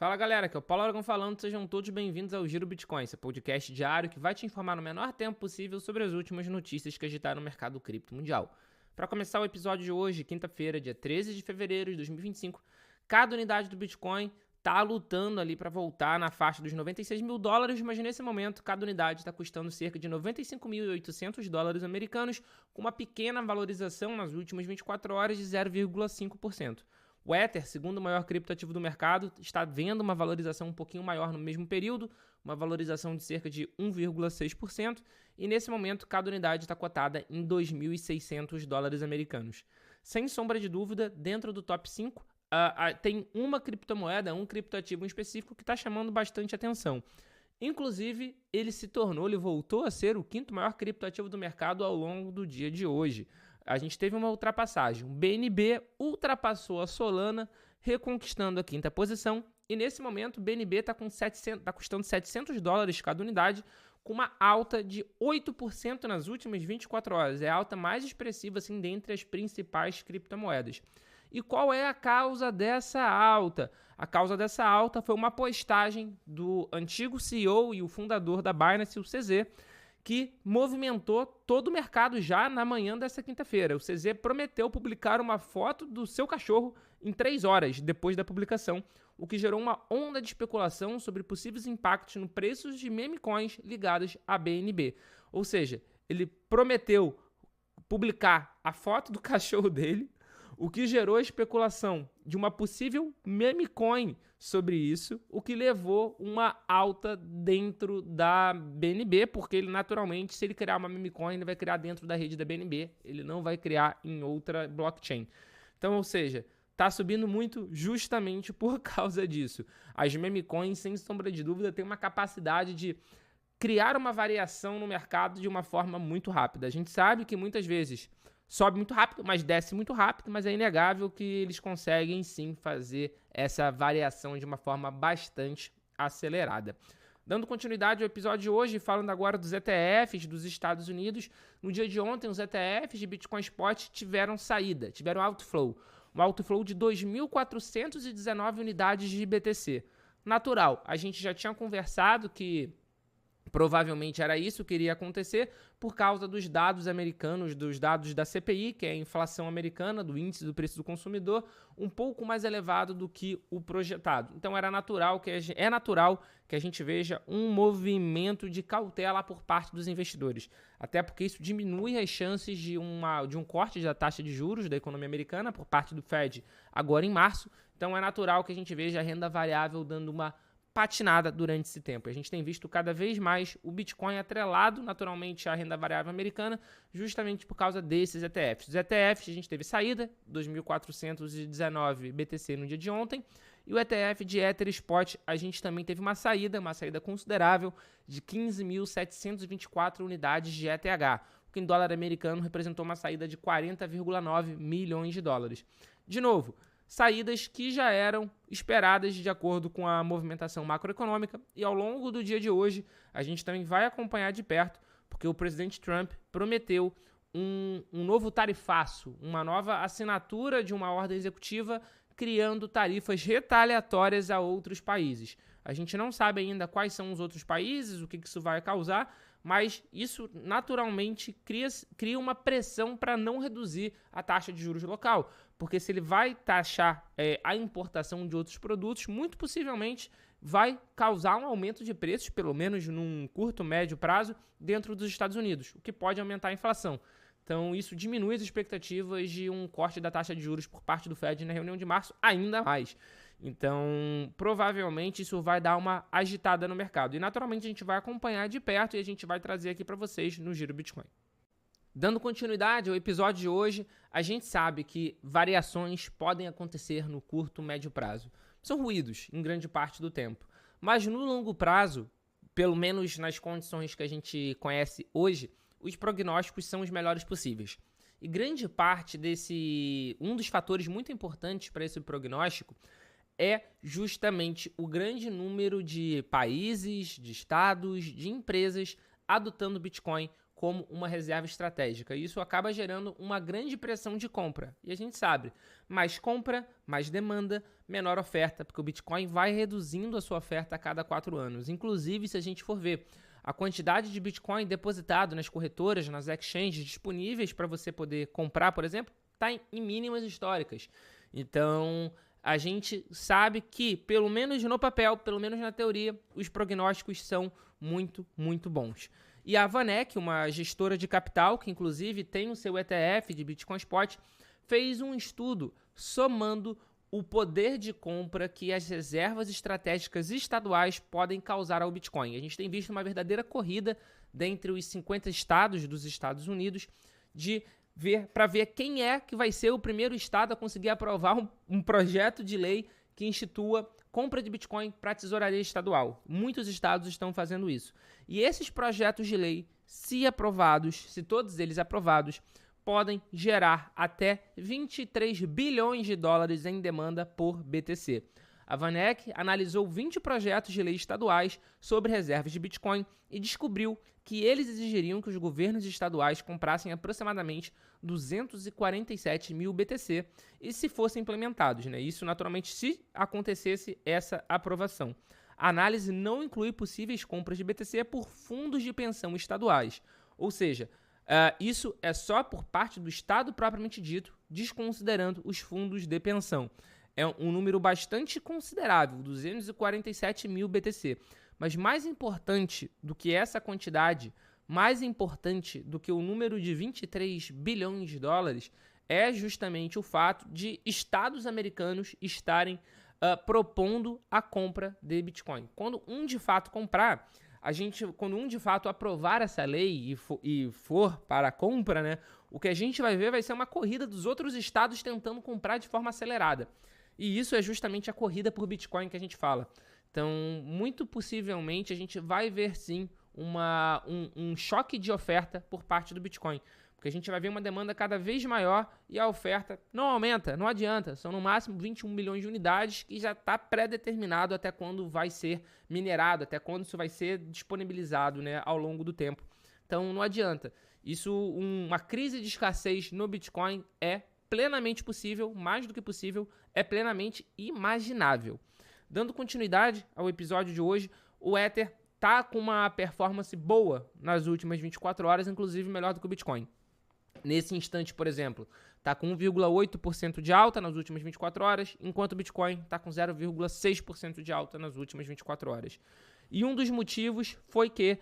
Fala galera, aqui é o Paulo Aragão falando, sejam todos bem-vindos ao Giro Bitcoin, esse podcast diário que vai te informar no menor tempo possível sobre as últimas notícias que agitaram o mercado cripto mundial. Para começar o episódio de hoje, quinta-feira, dia 13 de fevereiro de 2025, cada unidade do Bitcoin tá lutando ali para voltar na faixa dos 96 mil dólares, mas nesse momento cada unidade está custando cerca de 95.800 dólares americanos, com uma pequena valorização nas últimas 24 horas de 0,5%. O Ether, segundo o maior criptoativo do mercado, está vendo uma valorização um pouquinho maior no mesmo período, uma valorização de cerca de 1,6%, e nesse momento cada unidade está cotada em 2.600 dólares americanos. Sem sombra de dúvida, dentro do top 5, tem uma criptomoeda, um criptoativo em específico que está chamando bastante atenção. Inclusive, ele voltou a ser o quinto maior criptoativo do mercado ao longo do dia de hoje. A gente teve uma ultrapassagem. O BNB ultrapassou a Solana, reconquistando a quinta posição. E nesse momento, o BNB está custando 700 dólares cada unidade, com uma alta de 8% nas últimas 24 horas. É a alta mais expressiva assim, dentre as principais criptomoedas. E qual é a causa dessa alta? A causa dessa alta foi uma postagem do antigo CEO e o fundador da Binance, o CZ, que movimentou todo o mercado já na manhã dessa quinta-feira. O CZ prometeu publicar uma foto do seu cachorro em 3 horas depois da publicação, o que gerou uma onda de especulação sobre possíveis impactos no preço de meme coins ligados à BNB. Ou seja, ele prometeu publicar a foto do cachorro dele, o que gerou a especulação de uma possível meme coin sobre isso, o que levou uma alta dentro da BNB, porque ele naturalmente, se ele criar uma meme coin, ele vai criar dentro da rede da BNB, ele não vai criar em outra blockchain. Então, ou seja, está subindo muito justamente por causa disso. As meme coins, sem sombra de dúvida, têm uma capacidade de criar uma variação no mercado de uma forma muito rápida. A gente sabe que muitas vezes sobe muito rápido, mas desce muito rápido, mas é inegável que eles conseguem sim fazer essa variação de uma forma bastante acelerada. Dando continuidade ao episódio de hoje, falando agora dos ETFs dos Estados Unidos, no dia de ontem os ETFs de Bitcoin Spot tiveram saída, tiveram outflow. Um outflow de 2.419 unidades de BTC. Natural, a gente já tinha conversado que provavelmente era isso que iria acontecer por causa dos dados americanos, dos dados da CPI, que é a inflação americana, do índice do preço do consumidor, um pouco mais elevado do que o projetado. Então é natural que a gente veja um movimento de cautela por parte dos investidores, até porque isso diminui as chances de um corte da taxa de juros da economia americana por parte do Fed agora em março. Então é natural que a gente veja a renda variável dando uma patinada durante esse tempo. A gente tem visto cada vez mais o Bitcoin atrelado naturalmente à renda variável americana, justamente por causa desses ETFs. Os ETFs a gente teve saída, 2.419 BTC no dia de ontem, e o ETF de Ether Spot a gente também teve uma saída considerável de 15.724 unidades de ETH, o que em dólar americano representou uma saída de 40,9 milhões de dólares. De novo, saídas que já eram esperadas de acordo com a movimentação macroeconômica, e ao longo do dia de hoje a gente também vai acompanhar de perto, porque o presidente Trump prometeu um novo tarifaço, uma nova assinatura de uma ordem executiva criando tarifas retaliatórias a outros países. A gente não sabe ainda quais são os outros países, o que isso vai causar, mas isso naturalmente cria uma pressão para não reduzir a taxa de juros local, porque se ele vai taxar a importação de outros produtos, muito possivelmente vai causar um aumento de preços, pelo menos num curto, médio prazo, dentro dos Estados Unidos, o que pode aumentar a inflação. Então isso diminui as expectativas de um corte da taxa de juros por parte do Fed na reunião de março ainda mais. Então, provavelmente isso vai dar uma agitada no mercado. E naturalmente a gente vai acompanhar de perto e a gente vai trazer aqui para vocês no Giro Bitcoin. Dando continuidade ao episódio de hoje, a gente sabe que variações podem acontecer no curto, médio prazo. São ruídos em grande parte do tempo. Mas no longo prazo, pelo menos nas condições que a gente conhece hoje, os prognósticos são os melhores possíveis. E grande parte um dos fatores muito importantes para esse prognóstico é justamente o grande número de países, de estados, de empresas adotando o Bitcoin como uma reserva estratégica. E isso acaba gerando uma grande pressão de compra. E a gente sabe, mais compra, mais demanda, menor oferta, porque o Bitcoin vai reduzindo a sua oferta a cada 4 anos. Inclusive, se a gente for ver a quantidade de Bitcoin depositado nas corretoras, nas exchanges disponíveis para você poder comprar, por exemplo, está em mínimas históricas. Então, a gente sabe que, pelo menos no papel, pelo menos na teoria, os prognósticos são muito, muito bons. E a VanEck, uma gestora de capital, que inclusive tem o seu ETF de Bitcoin Spot, fez um estudo somando o poder de compra que as reservas estratégicas estaduais podem causar ao Bitcoin. A gente tem visto uma verdadeira corrida dentre os 50 estados dos Estados Unidos para ver quem é que vai ser o primeiro estado a conseguir aprovar um projeto de lei que institua compra de Bitcoin para a tesouraria estadual. Muitos estados estão fazendo isso. E esses projetos de lei, se aprovados, se todos eles aprovados, podem gerar até 23 bilhões de dólares em demanda por BTC. A VanEck analisou 20 projetos de lei estaduais sobre reservas de Bitcoin e descobriu que eles exigiriam que os governos estaduais comprassem aproximadamente 247 mil BTC e se fossem implementados, né? Isso naturalmente se acontecesse essa aprovação. A análise não inclui possíveis compras de BTC por fundos de pensão estaduais, ou seja, isso é só por parte do Estado propriamente dito, desconsiderando os fundos de pensão. É um número bastante considerável, 247 mil BTC. Mas mais importante do que essa quantidade, mais importante do que o número de 23 bilhões de dólares, é justamente o fato de estados americanos estarem propondo a compra de Bitcoin. Quando um de fato comprar, quando um de fato aprovar essa lei e for para a compra, né, o que a gente vai ver vai ser uma corrida dos outros estados tentando comprar de forma acelerada. E isso é justamente a corrida por Bitcoin que a gente fala. Então, muito possivelmente, a gente vai ver sim um choque de oferta por parte do Bitcoin. Porque a gente vai ver uma demanda cada vez maior e a oferta não aumenta, não adianta. São no máximo 21 milhões de unidades que já está pré-determinado até quando vai ser minerado, até quando isso vai ser disponibilizado, né, ao longo do tempo. Então não adianta. Uma crise de escassez no Bitcoin é plenamente possível, mais do que possível, é plenamente imaginável. Dando continuidade ao episódio de hoje, o Ether está com uma performance boa nas últimas 24 horas, inclusive melhor do que o Bitcoin. Nesse instante, por exemplo, está com 1,8% de alta nas últimas 24 horas, enquanto o Bitcoin está com 0,6% de alta nas últimas 24 horas. E um dos motivos foi que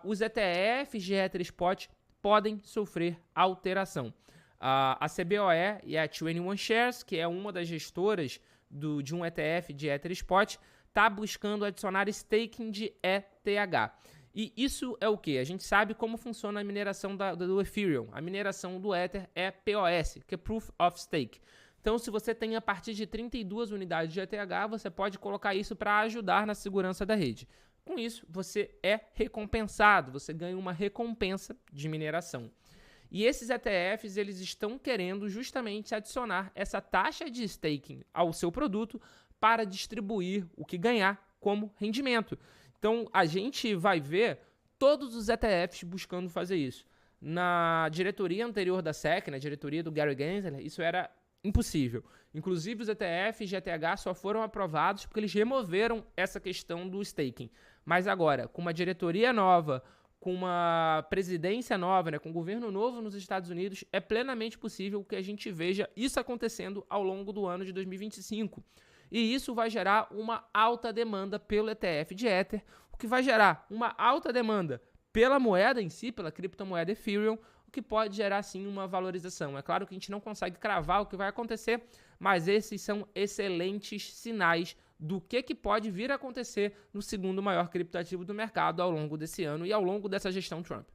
os ETFs de Ether Spot podem sofrer alteração. A CBOE e a 21 Shares, que é uma das gestoras de um ETF de Ether Spot, está buscando adicionar staking de ETH. E isso é o que? A gente sabe como funciona a mineração do Ethereum. A mineração do Ether é POS, que é Proof of Stake. Então, se você tem a partir de 32 unidades de ETH, você pode colocar isso para ajudar na segurança da rede. Com isso, você é recompensado, você ganha uma recompensa de mineração. E esses ETFs, eles estão querendo justamente adicionar essa taxa de staking ao seu produto para distribuir o que ganhar como rendimento. Então, a gente vai ver todos os ETFs buscando fazer isso. Na diretoria anterior da SEC, na diretoria do Gary Gensler, isso era impossível. Inclusive, os ETFs de ETH só foram aprovados porque eles removeram essa questão do staking. Mas agora, com uma diretoria nova, com uma presidência nova, né, com um governo novo nos Estados Unidos, é plenamente possível que a gente veja isso acontecendo ao longo do ano de 2025. E isso vai gerar uma alta demanda pelo ETF de Ether, o que vai gerar uma alta demanda pela moeda em si, pela criptomoeda Ethereum, o que pode gerar sim uma valorização. É claro que a gente não consegue cravar o que vai acontecer, mas esses são excelentes sinais do que pode vir a acontecer no segundo maior criptoativo do mercado ao longo desse ano e ao longo dessa gestão Trump.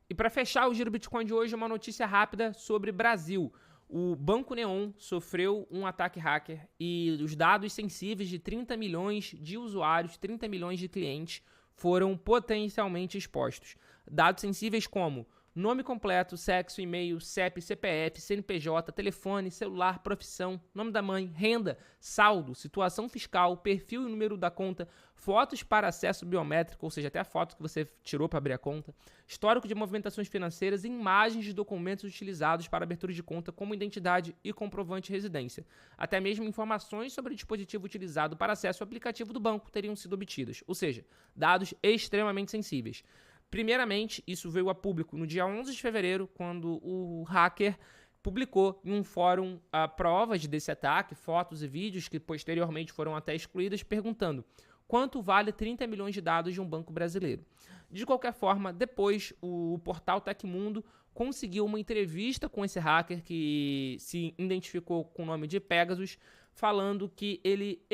E para fechar o Giro Bitcoin de hoje, uma notícia rápida sobre Brasil. O Banco Neon sofreu um ataque hacker e os dados sensíveis de 30 milhões de usuários, 30 milhões de clientes foram potencialmente expostos. Dados sensíveis como nome completo, sexo, e-mail, CEP, CPF, CNPJ, telefone, celular, profissão, nome da mãe, renda, saldo, situação fiscal, perfil e número da conta, fotos para acesso biométrico, ou seja, até a foto que você tirou para abrir a conta, histórico de movimentações financeiras e imagens de documentos utilizados para abertura de conta como identidade e comprovante de residência. Até mesmo informações sobre o dispositivo utilizado para acesso ao aplicativo do banco teriam sido obtidas, ou seja, dados extremamente sensíveis. Primeiramente, isso veio a público no dia 11 de fevereiro, quando o hacker publicou em um fórum provas desse ataque, fotos e vídeos que posteriormente foram até excluídas, perguntando quanto vale 30 milhões de dados de um banco brasileiro. De qualquer forma, depois o portal Tecmundo conseguiu uma entrevista com esse hacker que se identificou com o nome de Pegasus, falando que ele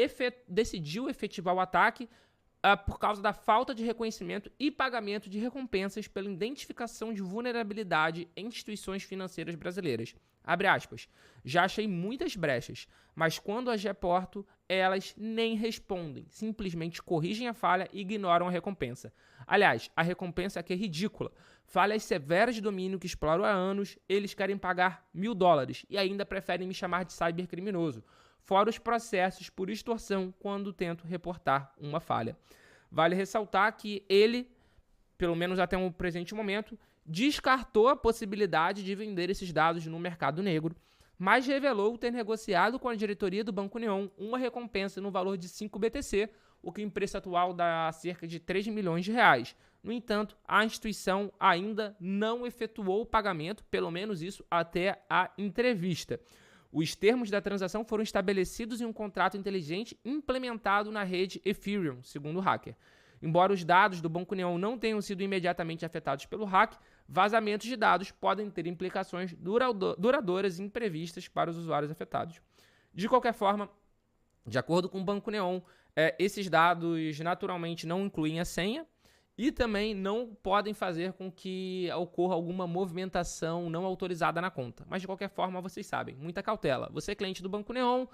decidiu efetivar o ataque por causa da falta de reconhecimento e pagamento de recompensas pela identificação de vulnerabilidade em instituições financeiras brasileiras. Abre aspas. Já achei muitas brechas, mas quando as reporto, elas nem respondem. Simplesmente corrigem a falha e ignoram a recompensa. Aliás, a recompensa aqui é ridícula. Falhas severas de domínio que exploro há anos, eles querem pagar $1.000 e ainda preferem me chamar de cybercriminoso. Fora os processos por extorsão quando tento reportar uma falha. Vale ressaltar que ele, pelo menos até o presente momento, descartou a possibilidade de vender esses dados no mercado negro, mas revelou ter negociado com a diretoria do Banco Neon uma recompensa no valor de 5 BTC, o que em preço atual dá cerca de 3 milhões de reais. No entanto, a instituição ainda não efetuou o pagamento, pelo menos isso até a entrevista. Os termos da transação foram estabelecidos em um contrato inteligente implementado na rede Ethereum, segundo o hacker. Embora os dados do Banco Neon não tenham sido imediatamente afetados pelo hack, vazamentos de dados podem ter implicações duradouras e imprevistas para os usuários afetados. De qualquer forma, de acordo com o Banco Neon, esses dados naturalmente não incluem a senha, e também não podem fazer com que ocorra alguma movimentação não autorizada na conta. Mas de qualquer forma, vocês sabem, muita cautela. Você, cliente do Banco Neon,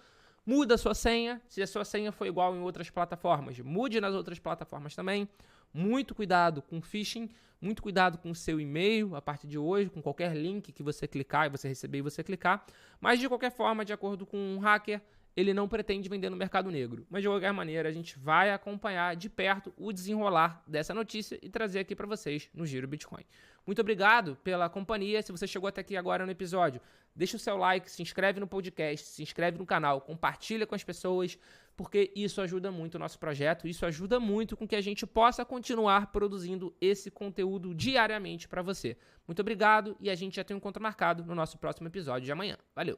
muda a sua senha. Se a sua senha for igual em outras plataformas, mude nas outras plataformas também. Muito cuidado com phishing, muito cuidado com o seu e-mail a partir de hoje, com qualquer link que você clicar e você receber e você clicar. Mas de qualquer forma, de acordo com um hacker, ele não pretende vender no mercado negro. Mas de qualquer maneira, a gente vai acompanhar de perto o desenrolar dessa notícia e trazer aqui para vocês no Giro Bitcoin. Muito obrigado pela companhia. Se você chegou até aqui agora no episódio, deixa o seu like, se inscreve no podcast, se inscreve no canal, compartilha com as pessoas, porque isso ajuda muito o nosso projeto, isso ajuda muito com que a gente possa continuar produzindo esse conteúdo diariamente para você. Muito obrigado e a gente já tem um encontro marcado no nosso próximo episódio de amanhã. Valeu!